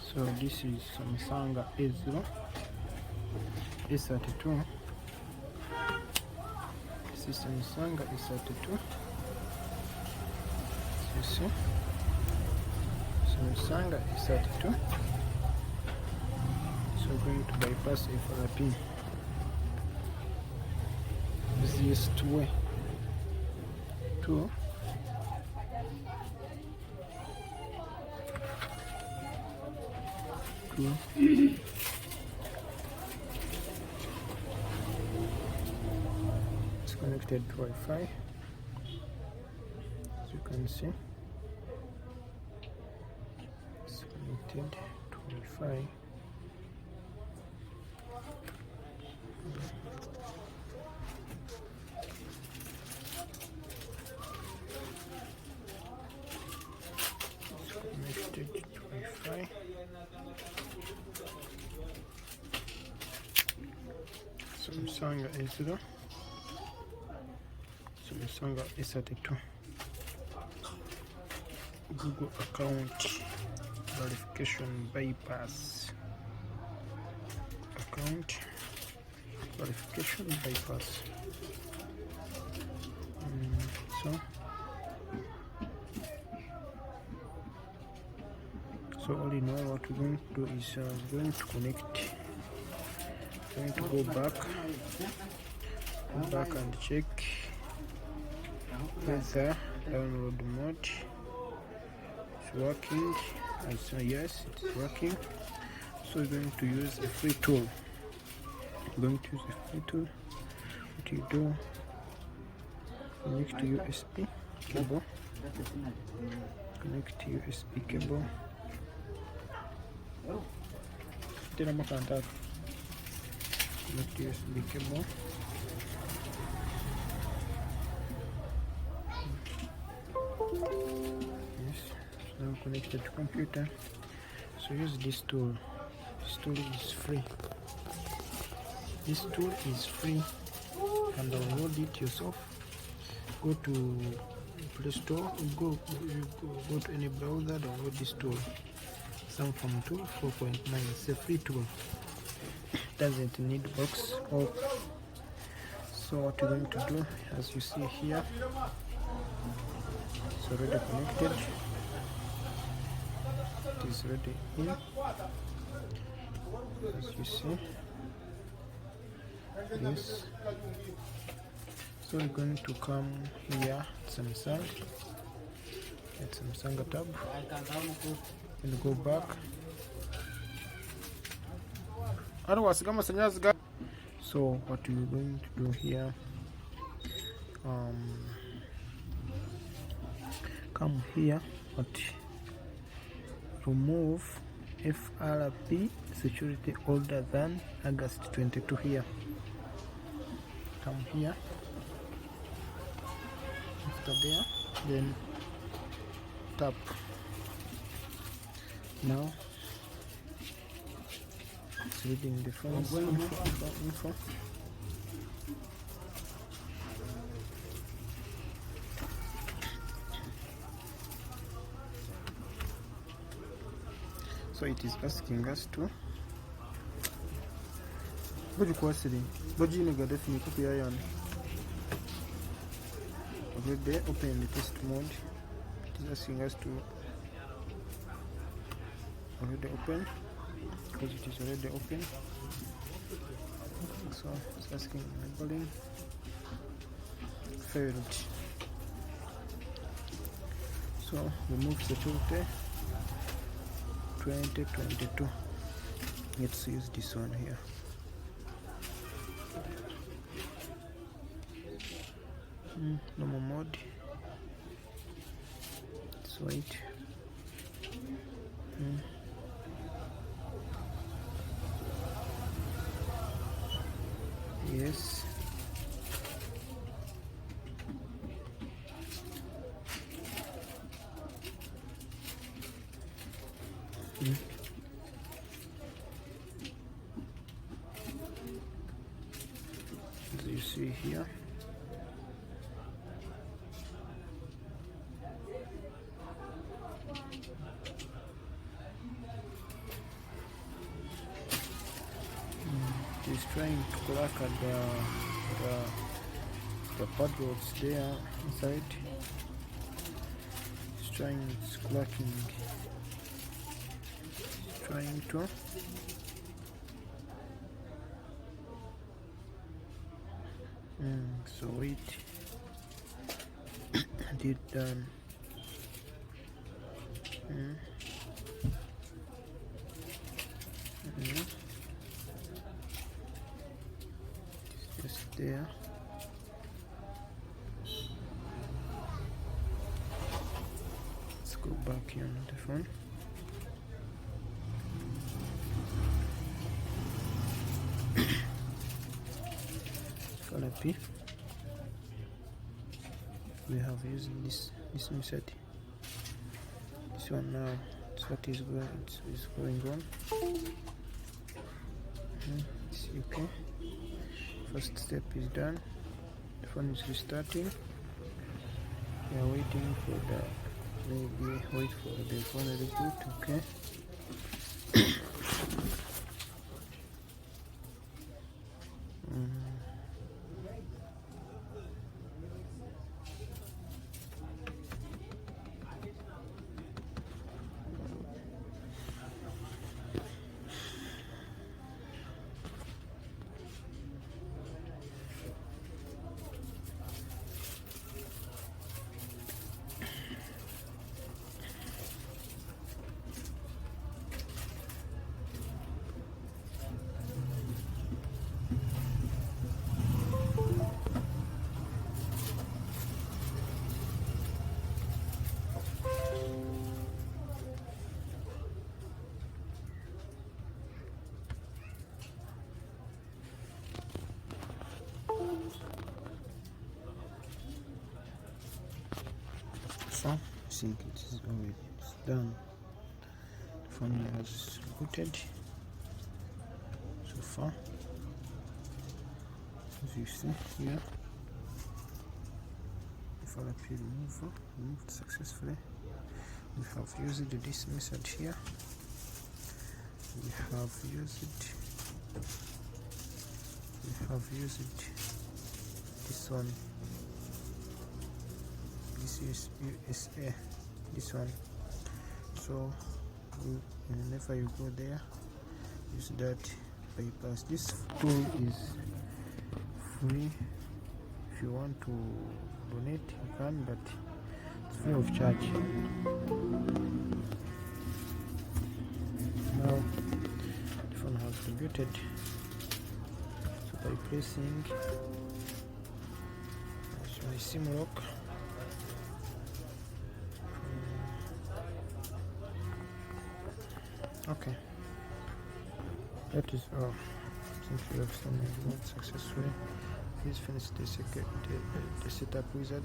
So this is Samsung A0 S32. This is Samsung A32. You see, Samsung A32. So going to bypass FRP. Easiest way to it's connected to Wi-Fi, as you can see. It's connected to Wi-Fi. Connected to Wi-Fi. Samsung A0, Samsung A32. Google account verification bypass. Account verification bypass. So all in all, what we're going to do is going to connect. Going to go back and check whether download mode is working. So yes, it's working. So we're going to use a free tool. What you do, connect to USB cable. Connect to USB cable. Connect USB cable. Yes, so now connected to computer. So use this tool. This tool is free. This tool is free. You can download it yourself. Go to Play Store. Go to any browser. Download this tool. Samsung tool 4.9. It's a free tool. Doesn't need box or. So what you're going to do, as you see here, it's already connected. It is ready in, as you see. Yes. So we're going to come here at Samsung tab and go back. So what we're going to do here, come here, but remove FRP security older than August 22 here. Come here, after there, then tap. Now it's reading the phone's info. So it is asking us to already open the test mode. It is asking us to already open, because it is already open. So it's asking enabling, failed. So remove security 2022. Let's use this one here. Normal mode. Let's wait. Yes. As you see here, is trying to crack at the padlocks there inside. It's cracking. It's trying to. So wait. Did done. It's just there. Let's go back here on the phone. Frp. We have used this method. This one now, it's what is going on. It's okay. First step is done. The phone is restarting. We are waiting for maybe wait for the phone reboot. Okay. So I think it's done. The phone has booted so far, as you see here. The Frp removed successfully. We have used this method here. We have used this one. This is USA, this one. So whenever you go there, use that bypass. This tool is free. If you want to donate, you can, but it's free of charge. Now the phone has rebooted. So by pressing my SIM lock. Okay, that is all. Since you have seen it successfully, please finish the setup wizard.